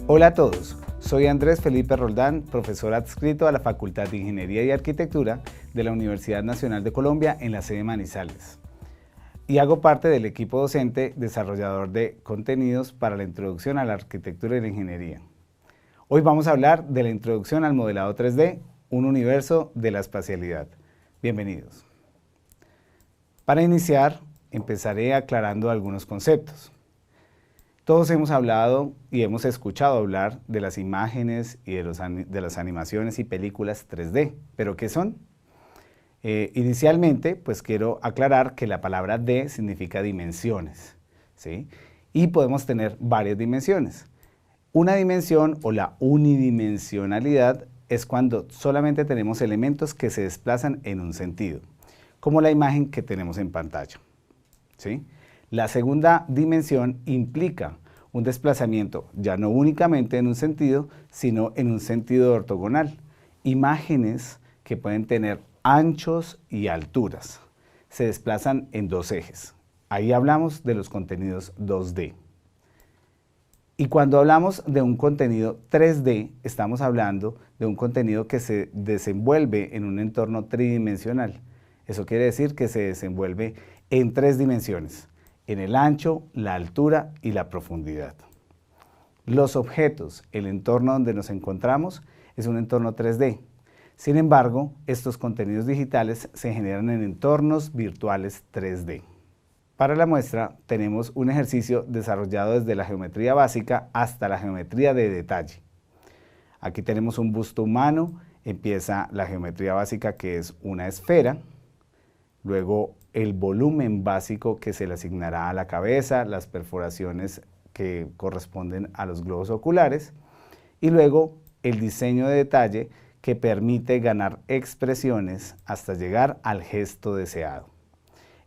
Hola a todos, soy Andrés Felipe Roldán, profesor adscrito a la Facultad de Ingeniería y Arquitectura de la Universidad Nacional de Colombia en la sede Manizales. Y hago parte del equipo docente desarrollador de contenidos para la introducción a la arquitectura y la ingeniería. Hoy vamos a hablar de la introducción al modelado 3D, un universo de la espacialidad. Bienvenidos. Para iniciar, empezaré aclarando algunos conceptos. Todos hemos hablado y hemos escuchado hablar de las imágenes y de las animaciones y películas 3D, pero ¿qué son? Inicialmente, pues quiero aclarar que la palabra D significa dimensiones, ¿sí? Y podemos tener varias dimensiones. Una dimensión o la unidimensionalidad es cuando solamente tenemos elementos que se desplazan en un sentido, como la imagen que tenemos en pantalla, ¿sí? La segunda dimensión implica un desplazamiento ya no únicamente en un sentido, sino en un sentido ortogonal. Imágenes que pueden tener anchos y alturas. Se desplazan en dos ejes. Ahí hablamos de los contenidos 2D. Y cuando hablamos de un contenido 3D, estamos hablando de un contenido que se desenvuelve en un entorno tridimensional. Eso quiere decir que se desenvuelve en tres dimensiones: en el ancho, la altura y la profundidad. Los objetos, el entorno donde nos encontramos, es un entorno 3D. Sin embargo, estos contenidos digitales se generan en entornos virtuales 3D. Para la muestra tenemos un ejercicio desarrollado desde la geometría básica hasta la geometría de detalle. Aquí tenemos un busto humano, empieza la geometría básica, que es una esfera, luego el volumen básico que se le asignará a la cabeza, las perforaciones que corresponden a los globos oculares, y luego el diseño de detalle que permite ganar expresiones hasta llegar al gesto deseado.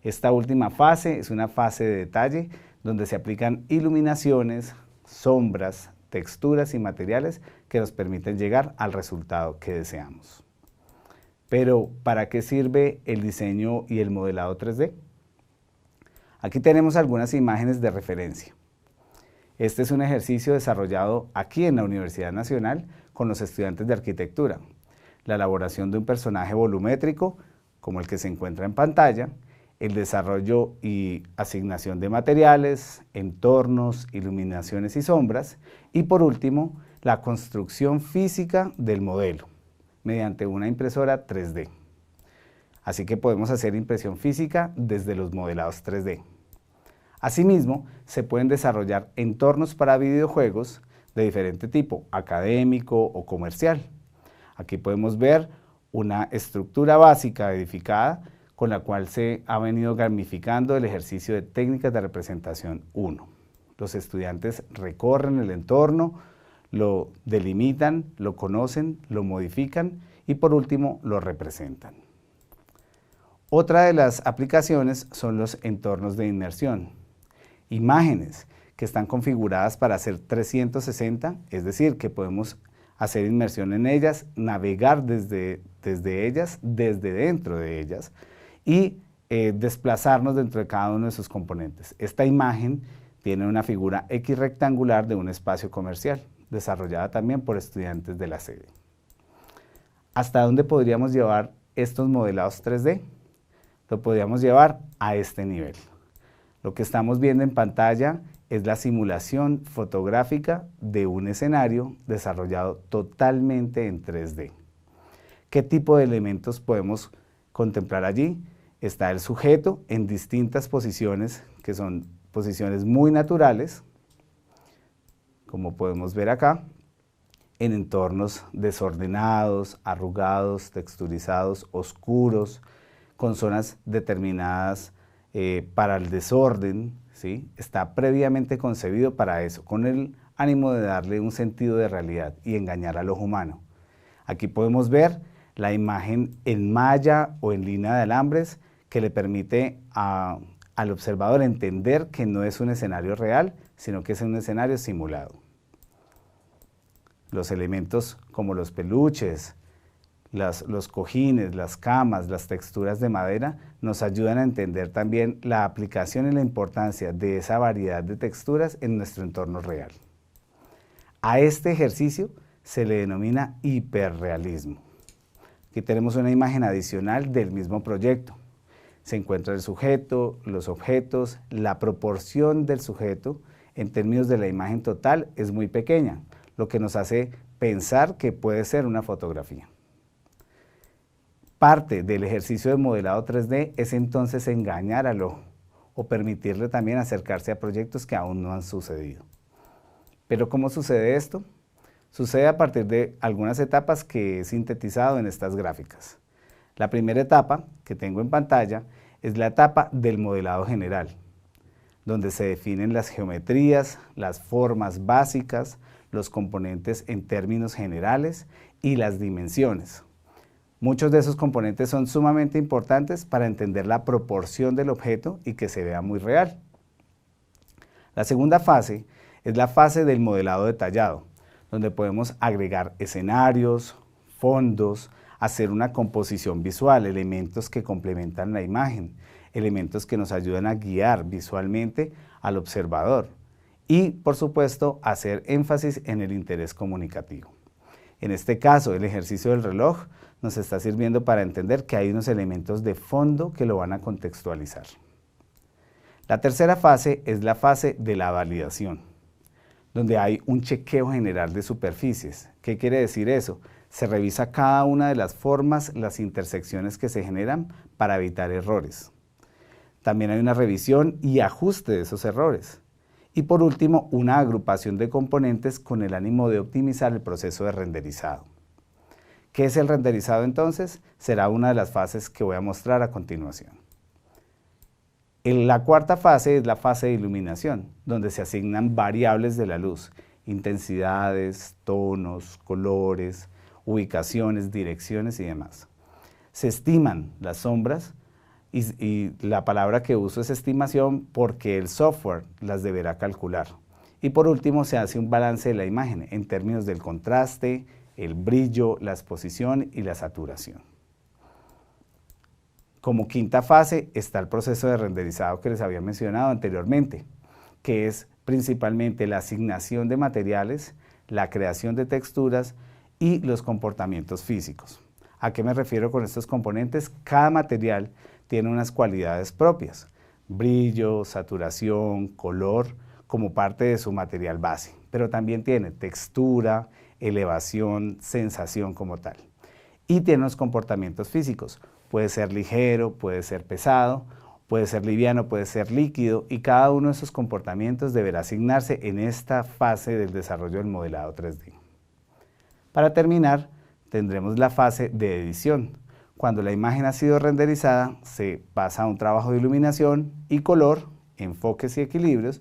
Esta última fase es una fase de detalle donde se aplican iluminaciones, sombras, texturas y materiales que nos permiten llegar al resultado que deseamos. Pero, ¿para qué sirve el diseño y el modelado 3D? Aquí tenemos algunas imágenes de referencia. Este es un ejercicio desarrollado aquí en la Universidad Nacional con los estudiantes de arquitectura. La elaboración de un personaje volumétrico, como el que se encuentra en pantalla, el desarrollo y asignación de materiales, entornos, iluminaciones y sombras, y por último, la construcción física del modelo mediante una impresora 3D. Así que podemos hacer impresión física desde los modelados 3D. Asimismo, se pueden desarrollar entornos para videojuegos de diferente tipo, académico o comercial. Aquí podemos ver una estructura básica edificada con la cual se ha venido gamificando el ejercicio de técnicas de representación 1. Los estudiantes recorren el entorno, lo delimitan, lo conocen, lo modifican y por último lo representan. Otra de las aplicaciones son los entornos de inmersión. Imágenes que están configuradas para hacer 360, es decir, que podemos hacer inmersión en ellas, navegar desde ellas, desde dentro de ellas y desplazarnos dentro de cada uno de sus componentes. Esta imagen tiene una figura X rectangular de un espacio comercial, desarrollada también por estudiantes de la sede. ¿Hasta dónde podríamos llevar estos modelados 3D? Lo podríamos llevar a este nivel. Lo que estamos viendo en pantalla es la simulación fotográfica de un escenario desarrollado totalmente en 3D. ¿Qué tipo de elementos podemos contemplar allí? Está el sujeto en distintas posiciones, que son posiciones muy naturales, como podemos ver acá, en entornos desordenados, arrugados, texturizados, oscuros, con zonas determinadas para el desorden, ¿sí? Está previamente concebido para eso, con el ánimo de darle un sentido de realidad y engañar al ojo humano. Aquí podemos ver la imagen en malla o en línea de alambres que le permite al observador entender que no es un escenario real, sino que es un escenario simulado. Los elementos como los peluches, los cojines, las camas, las texturas de madera nos ayudan a entender también la aplicación y la importancia de esa variedad de texturas en nuestro entorno real. A este ejercicio se le denomina hiperrealismo. Aquí tenemos una imagen adicional del mismo proyecto. Se encuentra el sujeto, los objetos, la proporción del sujeto en términos de la imagen total es muy pequeña, lo que nos hace pensar que puede ser una fotografía. Parte del ejercicio de modelado 3D es entonces engañar al ojo o permitirle también acercarse a proyectos que aún no han sucedido. Pero ¿cómo sucede esto? Sucede a partir de algunas etapas que he sintetizado en estas gráficas. La primera etapa que tengo en pantalla es la etapa del modelado general, donde se definen las geometrías, las formas básicas, los componentes en términos generales y las dimensiones. Muchos de esos componentes son sumamente importantes para entender la proporción del objeto y que se vea muy real. La segunda fase es la fase del modelado detallado, donde podemos agregar escenarios, fondos, hacer una composición visual, elementos que complementan la imagen, elementos que nos ayudan a guiar visualmente al observador y, por supuesto, hacer énfasis en el interés comunicativo. En este caso, el ejercicio del reloj nos está sirviendo para entender que hay unos elementos de fondo que lo van a contextualizar. La tercera fase es la fase de la validación, donde hay un chequeo general de superficies. ¿Qué quiere decir eso? Se revisa cada una de las formas, las intersecciones que se generan para evitar errores. También hay una revisión y ajuste de esos errores. Y por último, una agrupación de componentes con el ánimo de optimizar el proceso de renderizado. ¿Qué es el renderizado entonces? Será una de las fases que voy a mostrar a continuación. La cuarta fase es la fase de iluminación, donde se asignan variables de la luz, intensidades, tonos, colores, ubicaciones, direcciones y demás. Se estiman las sombras y la palabra que uso es estimación porque el software las deberá calcular. Y por último se hace un balance de la imagen en términos del contraste, el brillo, la exposición y la saturación. Como quinta fase está el proceso de renderizado que les había mencionado anteriormente, que es principalmente la asignación de materiales, la creación de texturas y los comportamientos físicos. ¿A qué me refiero con estos componentes? Cada material tiene unas cualidades propias, brillo, saturación, color, como parte de su material base, pero también tiene textura, elevación, sensación como tal. Y tiene unos comportamientos físicos, puede ser ligero, puede ser pesado, puede ser liviano, puede ser líquido, y cada uno de esos comportamientos deberá asignarse en esta fase del desarrollo del modelado 3D. Para terminar, tendremos la fase de edición. Cuando la imagen ha sido renderizada, se pasa a un trabajo de iluminación y color, enfoques y equilibrios,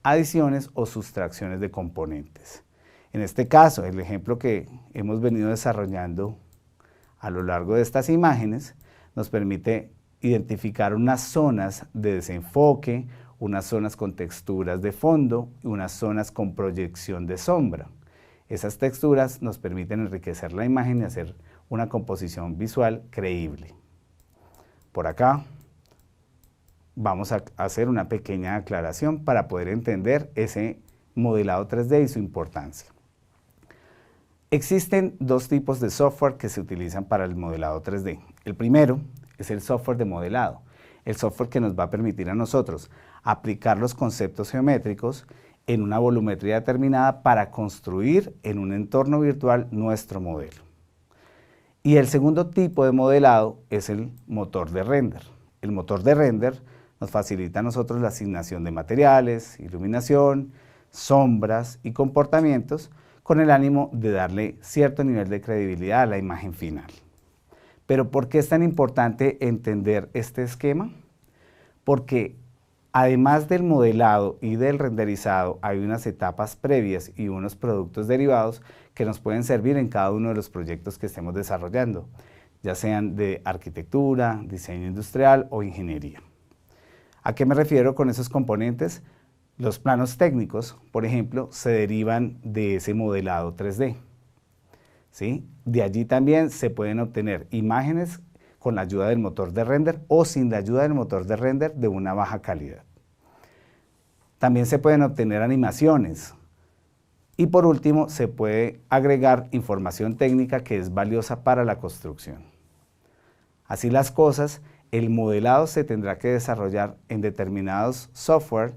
adiciones o sustracciones de componentes. En este caso, el ejemplo que hemos venido desarrollando a lo largo de estas imágenes nos permite identificar unas zonas de desenfoque, unas zonas con texturas de fondo y unas zonas con proyección de sombra. Esas texturas nos permiten enriquecer la imagen y hacer una composición visual creíble. Por acá vamos a hacer una pequeña aclaración para poder entender ese modelado 3D y su importancia. Existen dos tipos de software que se utilizan para el modelado 3D. El primero es el software de modelado, el software que nos va a permitir a nosotros aplicar los conceptos geométricos en una volumetría determinada para construir en un entorno virtual nuestro modelo. Y el segundo tipo de modelado es el motor de render. El motor de render nos facilita a nosotros la asignación de materiales, iluminación, sombras y comportamientos con el ánimo de darle cierto nivel de credibilidad a la imagen final. Pero ¿por qué es tan importante entender este esquema? Porque además del modelado y del renderizado, hay unas etapas previas y unos productos derivados que nos pueden servir en cada uno de los proyectos que estemos desarrollando, ya sean de arquitectura, diseño industrial o ingeniería. ¿A qué me refiero con esos componentes? Los planos técnicos, por ejemplo, se derivan de ese modelado 3D. ¿Sí? De allí también se pueden obtener imágenes con la ayuda del motor de render o sin la ayuda del motor de render de una baja calidad. También se pueden obtener animaciones Y por último, se puede agregar información técnica que es valiosa para la construcción. Así las cosas, el modelado se tendrá que desarrollar en determinados software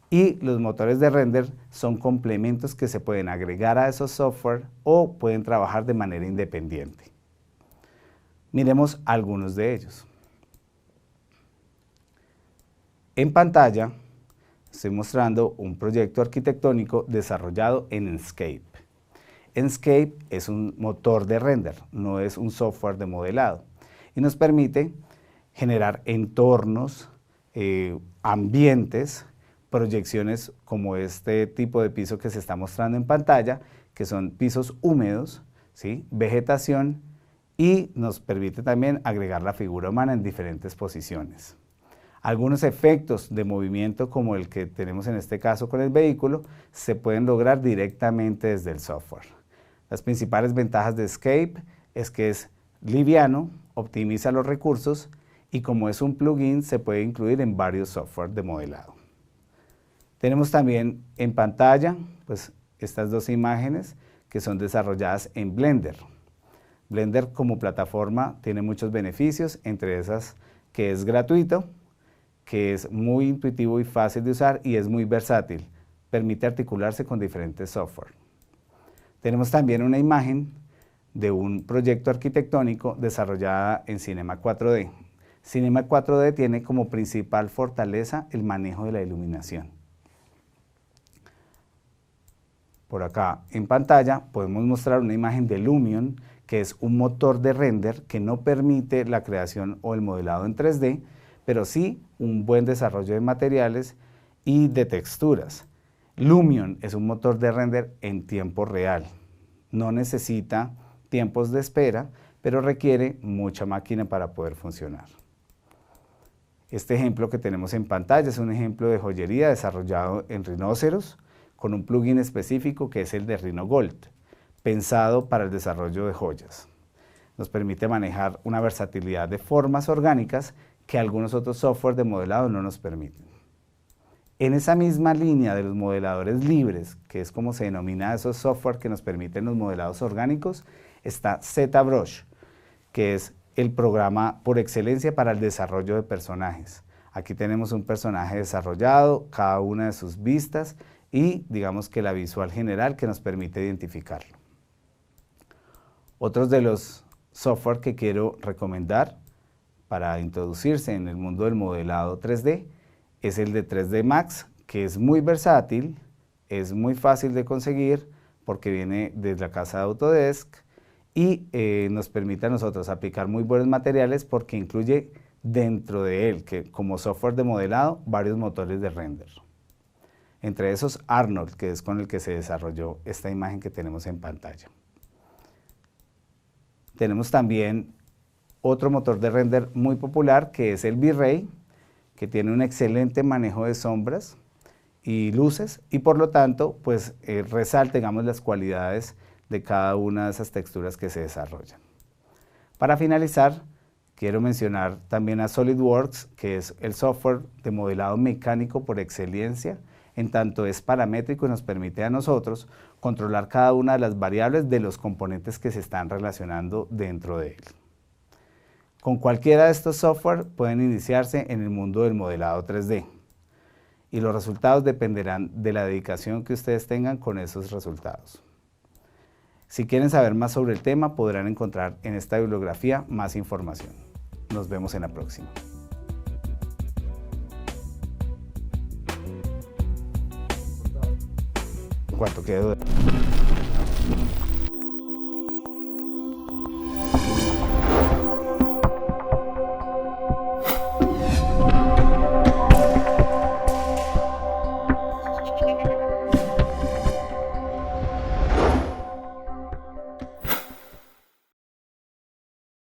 y los motores de render son complementos que se pueden agregar a esos software o pueden trabajar de manera independiente. Miremos algunos de ellos. En pantalla estoy mostrando un proyecto arquitectónico desarrollado en Enscape. Enscape es un motor de render, no es un software de modelado, y nos permite generar entornos, ambientes, proyecciones como este tipo de piso que se está mostrando en pantalla, que son pisos húmedos, ¿sí? Vegetación, y nos permite también agregar la figura humana en diferentes posiciones. Algunos efectos de movimiento, como el que tenemos en este caso con el vehículo, se pueden lograr directamente desde el software. Las principales ventajas de Enscape es que es liviano, optimiza los recursos y como es un plugin se puede incluir en varios software de modelado. Tenemos también en pantalla pues, estas dos imágenes que son desarrolladas en Blender. Blender como plataforma tiene muchos beneficios, entre esas que es gratuito, que es muy intuitivo y fácil de usar y es muy versátil, permite articularse con diferentes software. Tenemos también una imagen de un proyecto arquitectónico desarrollada en Cinema 4D. Cinema 4D tiene como principal fortaleza el manejo de la iluminación. Por acá en pantalla podemos mostrar una imagen de Lumion, que es un motor de render que no permite la creación o el modelado en 3D, pero sí un buen desarrollo de materiales y de texturas. Lumion es un motor de render en tiempo real. No necesita tiempos de espera, pero requiere mucha máquina para poder funcionar. Este ejemplo que tenemos en pantalla es un ejemplo de joyería desarrollado en Rhinoceros con un plugin específico que es el de Rhinogold, pensado para el desarrollo de joyas. Nos permite manejar una versatilidad de formas orgánicas que algunos otros software de modelado no nos permiten. En esa misma línea de los modeladores libres, que es como se denomina esos software que nos permiten los modelados orgánicos, está ZBrush, que es el programa por excelencia para el desarrollo de personajes. Aquí tenemos un personaje desarrollado, cada una de sus vistas y digamos que la visual general que nos permite identificarlo. Otros de los software que quiero recomendar para introducirse en el mundo del modelado 3D es el de 3D Max, que es muy versátil, es muy fácil de conseguir porque viene desde la casa de Autodesk y nos permite a nosotros aplicar muy buenos materiales porque incluye dentro de él, que como software de modelado, varios motores de render. Entre esos Arnold, que es con el que se desarrolló esta imagen que tenemos en pantalla. Tenemos también otro motor de render muy popular que es el V-Ray, que tiene un excelente manejo de sombras y luces y por lo tanto pues resalta digamos, las cualidades de cada una de esas texturas que se desarrollan. Para finalizar, quiero mencionar también a SolidWorks, que es el software de modelado mecánico por excelencia, en tanto es paramétrico y nos permite a nosotros controlar cada una de las variables de los componentes que se están relacionando dentro de él. Con cualquiera de estos software pueden iniciarse en el mundo del modelado 3D y los resultados dependerán de la dedicación que ustedes tengan con esos resultados. Si quieren saber más sobre el tema, podrán encontrar en esta bibliografía más información. Nos vemos en la próxima. ¿Cuánto quedó?